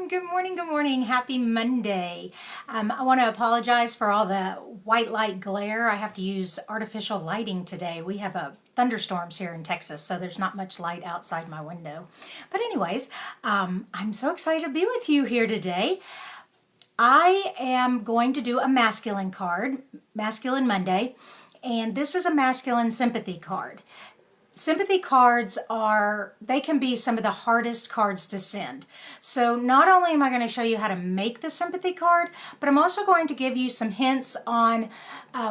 Good morning, good morning. Happy Monday. I want to apologize for all the white light glare. I have to use artificial lighting today. We have thunderstorms here in Texas, so there's not much light outside my window. But anyways, I'm so excited to be with you here today. I am going to do a masculine card, Masculine Monday, and this is a masculine sympathy card. Sympathy cards they can be some of the hardest cards to send. So not only am I going to show you how to make the sympathy card, but I'm also going to give you some hints on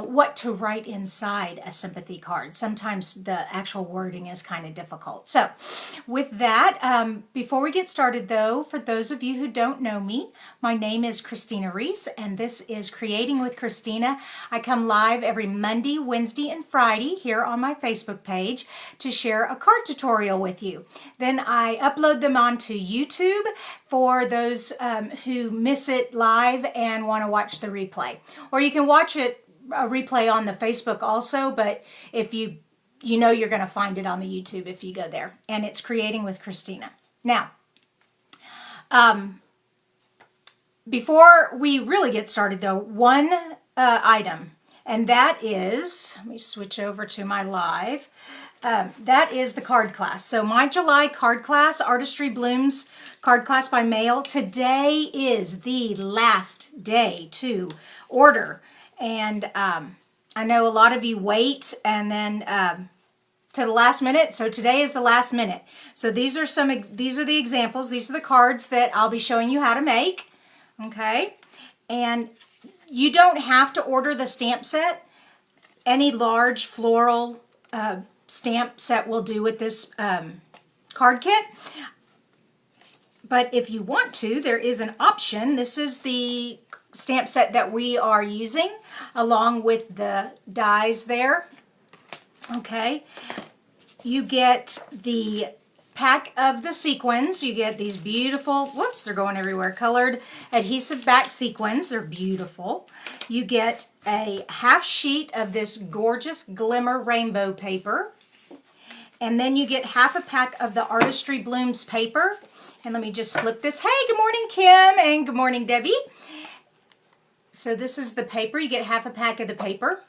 what to write inside a sympathy card. Sometimes the actual wording is kind of difficult. So with that, before we get started though, for those of you who don't know me, my name is Kristina Reese and this is Creating with Kristina. I come live every Monday, Wednesday, and Friday here on my Facebook page to share a card tutorial with you. Then I upload them onto YouTube for those who miss it live and want to watch the replay. Or you can watch a replay on the Facebook also, but if you know you're going to find it on the YouTube if you go there. And it's Creating with Kristina. Now, before we really get started though, one item, and that is, let me switch over to my live. That is the card class. So my July card class, Artistry Blooms card class by mail. Today is the last day to order. And I know a lot of you wait and then to the last minute. So today is the last minute. So these are the examples. These are the cards that I'll be showing you how to make. Okay. And you don't have to order the stamp set. Any large floral stamp set will do with this card kit. But if you want to, there is an option. This is the stamp set that we are using along with the dies there. Okay. You get the pack of the sequins. You get these beautiful, whoops, they're going everywhere, colored adhesive back sequins. They're beautiful. You get a half sheet of this gorgeous glimmer rainbow paper. And then you get half a pack of the Artistry Blooms paper. And let me just flip this. Hey, good morning, Kim, and good morning, Debbie. So this is the paper. You get half a pack of the paper.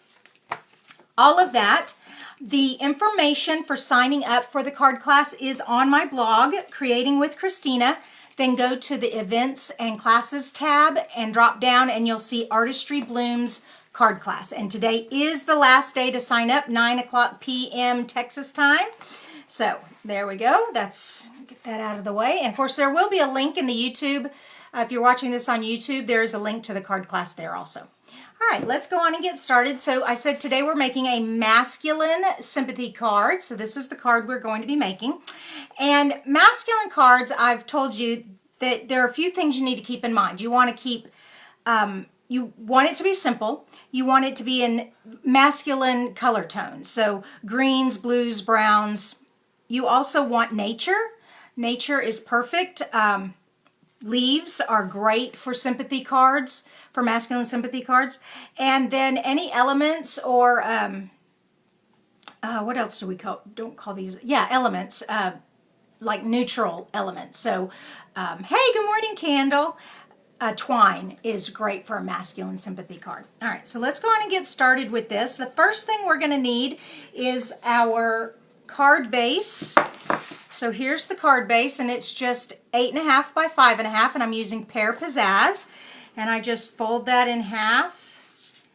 All of that. The information for signing up for the card class is on my blog, Creating with Kristina. Then go to the Events and Classes tab and drop down and you'll see Artistry Blooms card class. And today is the last day to sign up, 9:00 p.m. Texas time. So there we go. Get that out of the way. And of course there will be a link in the YouTube. If you're watching this on YouTube, there is a link to the card class there also. All right, let's go on and get started. So I said today we're making a masculine sympathy card. So this is the card we're going to be making. And masculine cards, I've told you that there are a few things you need to keep in mind. You want to keep, you want it to be simple. You want it to be in masculine color tones. So greens, blues, browns. You also want nature. Nature is perfect. Leaves are great for sympathy cards, for masculine sympathy cards. And then any elements or, what else do we don't call these? Yeah, elements, like neutral elements. So, hey, good morning, Candle. Twine is great for a masculine sympathy card. All right, so let's go on and get started with this. The first thing we're going to need is our card base. So here's the card base, and it's just 8.5 by 5.5, and I'm using Pear Pizzazz. And I just fold that in half,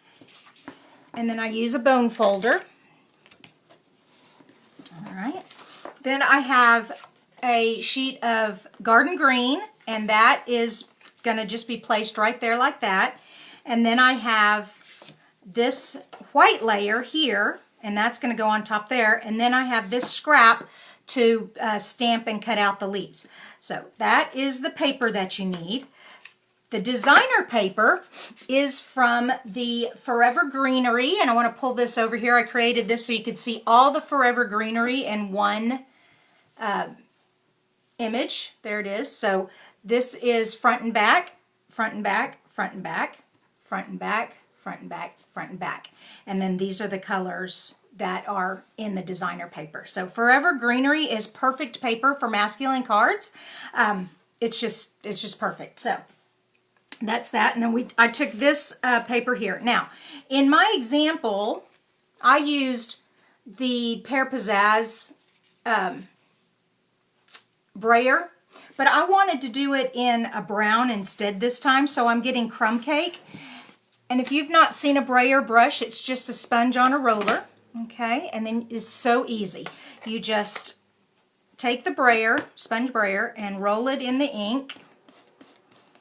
and then I use a bone folder. All right. Then I have a sheet of garden green, and that is going to just be placed right there like that. And then I have this white layer here, and that's going to go on top there. And then I have this scrap to stamp and cut out the leaves. So that is the paper that you need. The designer paper is from the Forever Greenery, and I want to pull this over here. I created this so you could see all the Forever Greenery in one image. There it is. So this is front and back, front and back, front and back, front and back, front and back, front and back. And then these are the colors that are in the designer paper. So Forever Greenery is perfect paper for masculine cards. it's just perfect. So that's that. And then I took this paper here. Now, in my example, I used the Pear Pizzazz brayer, but I wanted to do it in a brown instead this time, so I'm getting crumb cake. And if you've not seen a brayer brush, it's just a sponge on a roller, okay? And then it's so easy. You just take the brayer, sponge brayer, and roll it in the ink,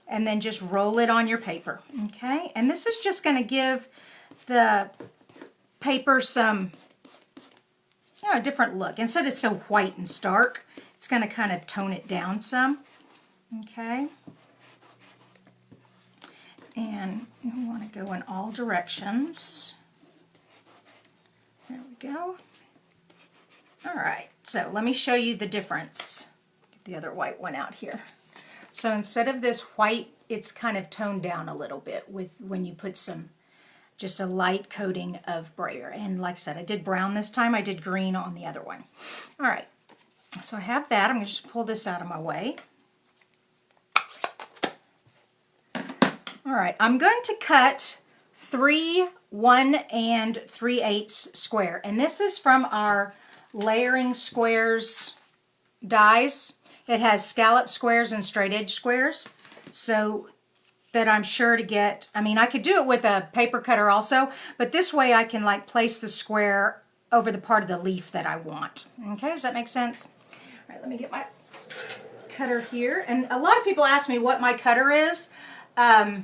and then just roll it on your paper, okay? And this is just going to give the paper some, a different look. Instead of so white and stark, it's going to kind of tone it down some, okay? And you want to go in all directions. There we go. All right, so let me show you the difference. Get the other white one out here. So instead of this white, it's kind of toned down a little bit with when you put just a light coating of brayer. And like I said, I did brown this time. I did green on the other one. All right, so I have that. I'm going to just pull this out of my way. All right, I'm going to cut 3 1 3/8 square. And this is from our Layering Squares dies. It has scallop squares and straight edge squares. So that I'm sure to get, I mean, I could do it with a paper cutter also, but this way I can like place the square over the part of the leaf that I want. Okay, does that make sense? All right, let me get my cutter here. And a lot of people ask me what my cutter is. I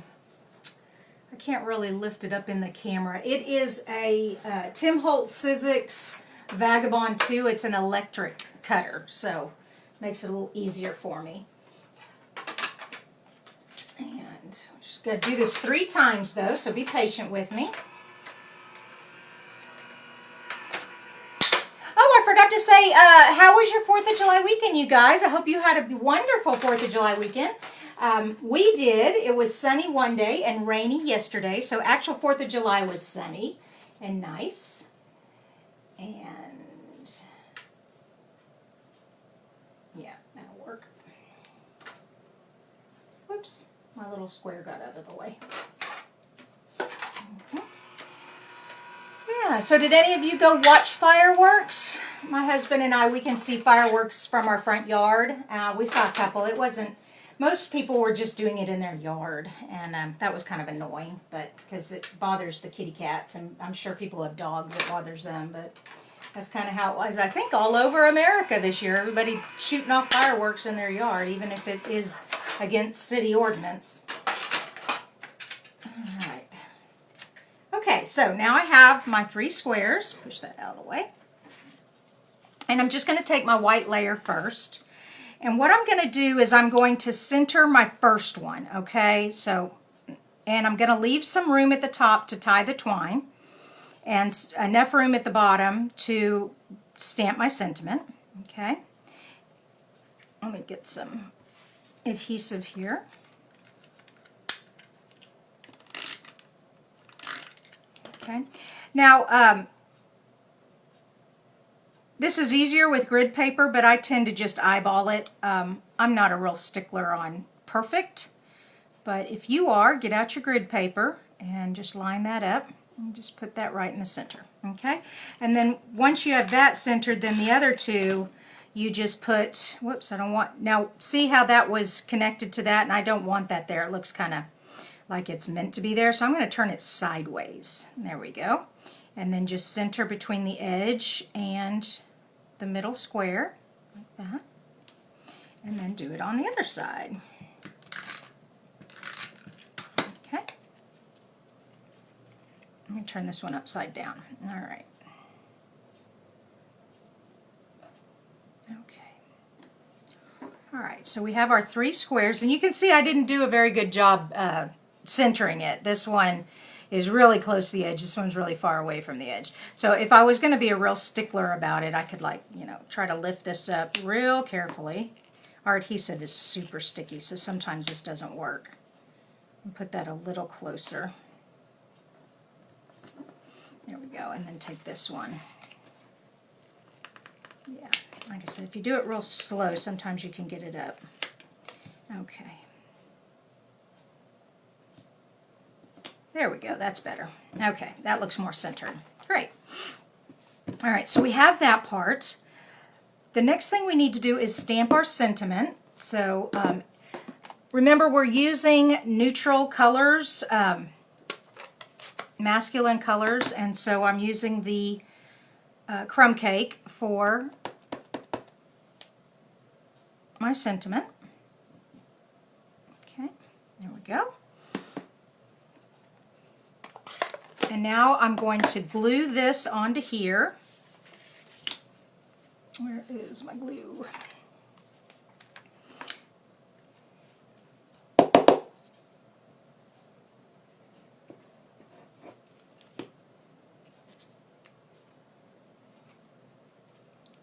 can't really lift it up in the camera. It is a Tim Holtz Sizzix Vagabond 2. It's an electric cutter, so makes it a little easier for me. And I'm just going to do this 3 times though, so be patient with me. Oh, I forgot to say, how was your 4th of July weekend, you guys? I hope you had a wonderful 4th of July weekend. We did. It was sunny one day and rainy yesterday, so actual 4th of July was sunny and nice. And yeah, that'll work. Whoops, my little square got out of the way. Yeah, so did any of you go watch fireworks? My husband and I, we can see fireworks from our front yard. We saw a couple. It wasn't, most people were just doing it in their yard, and that was kind of annoying, but because it bothers the kitty cats, and I'm sure people have dogs, it bothers them, but that's kind of how it was. I think all over America this year, everybody shooting off fireworks in their yard, even if it is against city ordinance. All right. Okay, so now I have my 3 squares. Push that out of the way. And I'm just going to take my white layer first. And what I'm going to do is I'm going to center my first one, okay? So, and I'm going to leave some room at the top to tie the twine and enough room at the bottom to stamp my sentiment, okay? Let me get some adhesive here. Okay. Now, this is easier with grid paper, but I tend to just eyeball it. I'm not a real stickler on perfect, but if you are, get out your grid paper and just line that up and just put that right in the center, okay? And then once you have that centered, then the other 2, you just put, whoops, I don't want, now see how that was connected to that, and I don't want that there. It looks kind of like it's meant to be there, so I'm going to turn it sideways. There we go. And then just center between the edge and the middle square, like that. And then do it on the other side. Okay. Let me turn this one upside down. All right. Okay. All right, so we have our 3 squares, and you can see I didn't do a very good job centering it. This one is really close to the edge. This one's really far away from the edge. So if I was going to be a real stickler about it, I could, like, you know, try to lift this up real carefully. Our adhesive is super sticky, so sometimes this doesn't work. And put that a little closer. There we go, and then take this one. Yeah, like I said, if you do it real slow, sometimes you can get it up. Okay. There we go, that's better. Okay, that looks more centered. Great. All right, so we have that part. The next thing we need to do is stamp our sentiment. So remember, we're using neutral colors, masculine colors, and so I'm using the crumb cake for my sentiment. Okay, there we go. And now I'm going to glue this onto here. Where is my glue?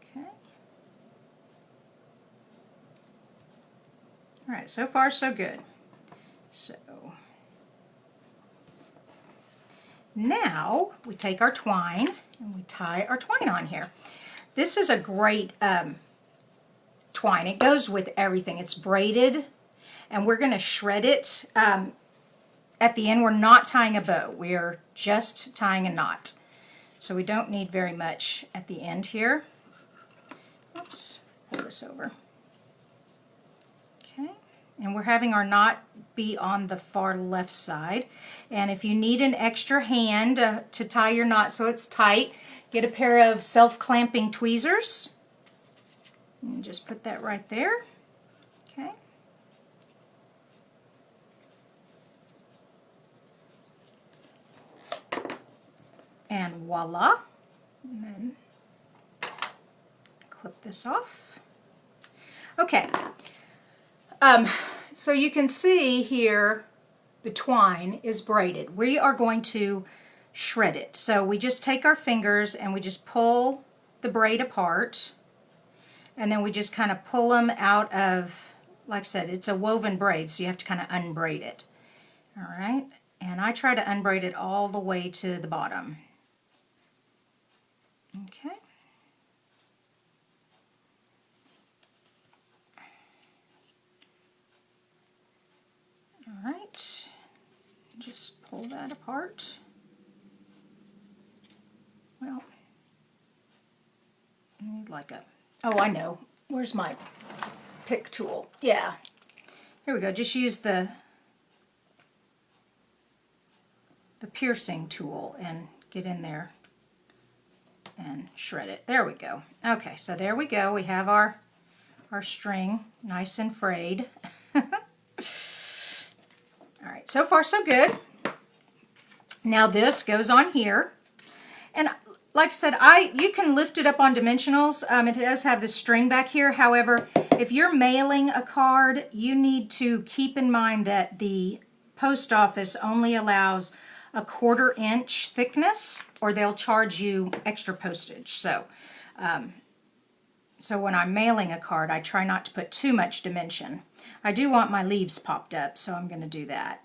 Okay. All right, so far so good. So now we take our twine and we tie our twine on here. This is a great twine. It goes with everything. It's braided, and we're going to shred it at the end. We're not tying a bow. We're just tying a knot. So we don't need very much at the end here. Oops, pull this over. Okay, and we're having our knot be on the far left side. And if you need an extra hand to tie your knot so it's tight, get a pair of self-clamping tweezers. And just put that right there. Okay. And voila. And then clip this off. Okay. So you can see here the twine is braided. We are going to shred it. So we just take our fingers and we just pull the braid apart, and then we just kind of pull them out of, like I said, it's a woven braid, so you have to kind of unbraid it. All right, and I try to unbraid it all the way to the bottom. Okay. All right, just pull that apart. Well, I need like a, oh, I know. Where's my pick tool? Yeah. Here we go. Just use the piercing tool and get in there and shred it. There we go. Okay, so there we go. We have our string nice and frayed. All right, so far so good. Now this goes on here. And like I said, you can lift it up on dimensionals. It does have the string back here. However, if you're mailing a card, you need to keep in mind that the post office only allows a 1/4 inch thickness, or they'll charge you extra postage. So, so when I'm mailing a card, I try not to put too much dimension. I do want my leaves popped up, so I'm going to do that.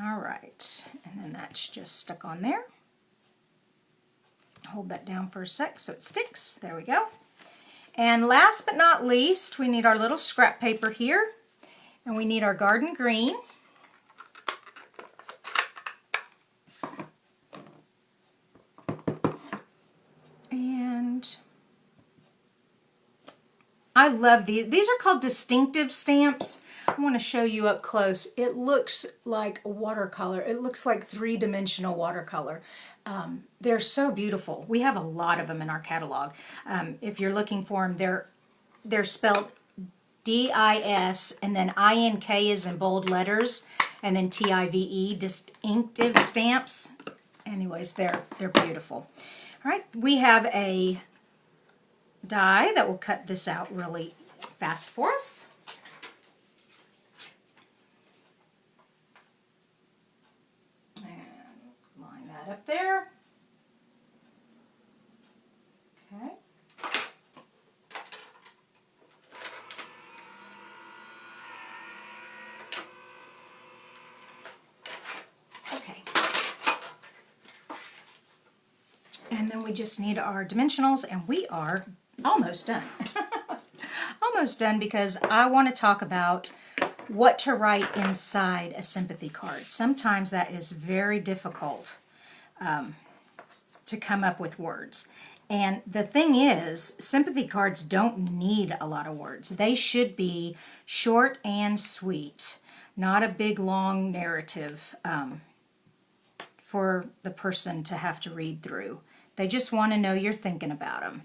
All right, and then that's just stuck on there. Hold that down for a sec so it sticks. There we go. And last but not least, we need our little scrap paper here, and we need our garden green. And I love these. These are called distinctive stamps. I want to show you up close. It looks like watercolor. It looks like 3-dimensional watercolor. They're so beautiful. We have a lot of them in our catalog. If you're looking for them, they're spelled D-I-S, and then I-N-K is in bold letters, and then T-I-V-E, distinctive stamps. Anyways, they're beautiful. All right, we have a die that will cut this out really fast for us. And line that up there. Okay. Okay. And then we just need our dimensionals, and we are almost done. almost done because I want to talk about what to write inside a sympathy card. Sometimes that is very difficult to come up with words. And the thing is, sympathy cards don't need a lot of words. They should be short and sweet, not a big long narrative for the person to have to read through. They just want to know you're thinking about them.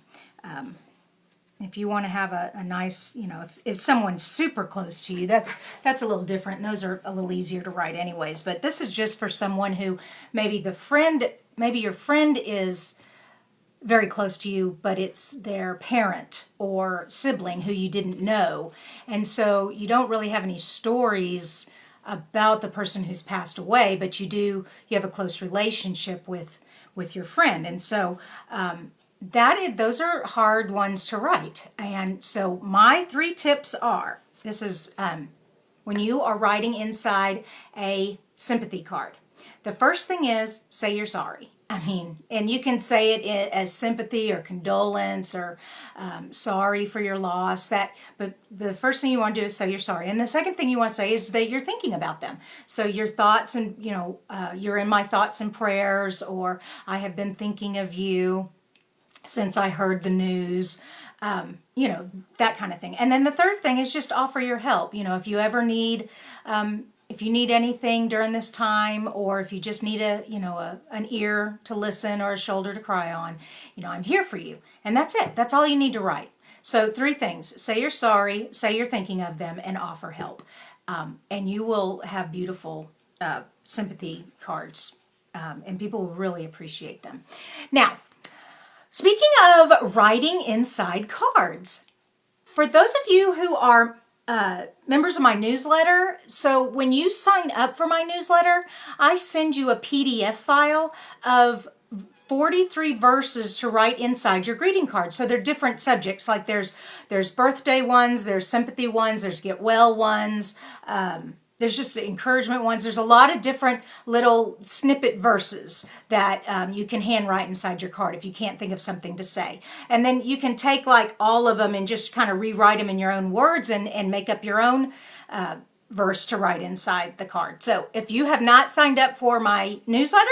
If you want to have a nice, you know, if someone's super close to you, that's a little different. And those are a little easier to write anyways. But this is just for someone who maybe your friend is very close to you, but it's their parent or sibling who you didn't know. And so you don't really have any stories about the person who's passed away, but you have a close relationship with your friend. And so those are hard ones to write. And so my 3 tips are, this is when you are writing inside a sympathy card. The first thing is, say you're sorry. I mean, and you can say it as sympathy or condolence or sorry for your loss. But the first thing you want to do is say you're sorry. And the second thing you want to say is that you're thinking about them. So your thoughts and, you're in my thoughts and prayers, or I have been thinking of you since I heard the news, that kind of thing. And then the third thing is just offer your help. If you ever need, if you need anything during this time, or if you just need an ear to listen or a shoulder to cry on, I'm here for you. And that's it. That's all you need to write. So 3 things: say you're sorry, say you're thinking of them, and offer help. And you will have beautiful sympathy cards, and people will really appreciate them. Now, speaking of writing inside cards, for those of you who are members of my newsletter, so when you sign up for my newsletter, I send you a PDF file of 43 verses to write inside your greeting card. So they're different subjects, like there's birthday ones, there's sympathy ones, there's get well ones, there's just encouragement ones. There's a lot of different little snippet verses that you can handwrite inside your card if you can't think of something to say. And then you can take like all of them and just kind of rewrite them in your own words and make up your own verse to write inside the card. So if you have not signed up for my newsletter,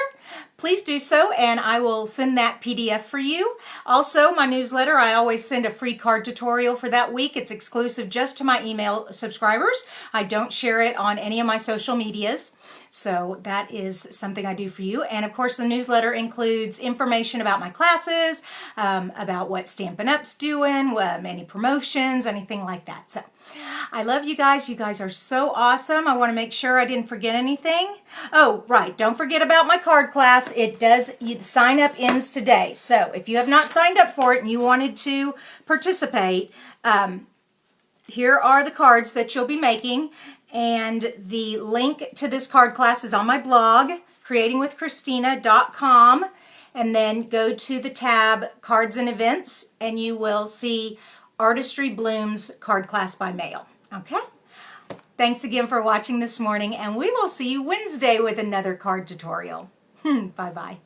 please do so, and I will send that PDF for you. Also, my newsletter, I always send a free card tutorial for that week. It's exclusive just to my email subscribers. I don't share it on any of my social medias. So that is something I do for you. And of course, the newsletter includes information about my classes, about what Stampin' Up's doing, any promotions, anything like that. So I love you guys. You guys are so awesome. I want to make sure I didn't forget anything. Oh, right. Don't forget about my card class. Sign up ends today. So if you have not signed up for it and you wanted to participate, here are the cards that you'll be making. And the link to this card class is on my blog, creatingwithkristina.com. And then go to the tab Cards and Events, and you will see Artistry Blooms Card Class by Mail. Okay? Thanks again for watching this morning, and we will see you Wednesday with another card tutorial. Bye-bye.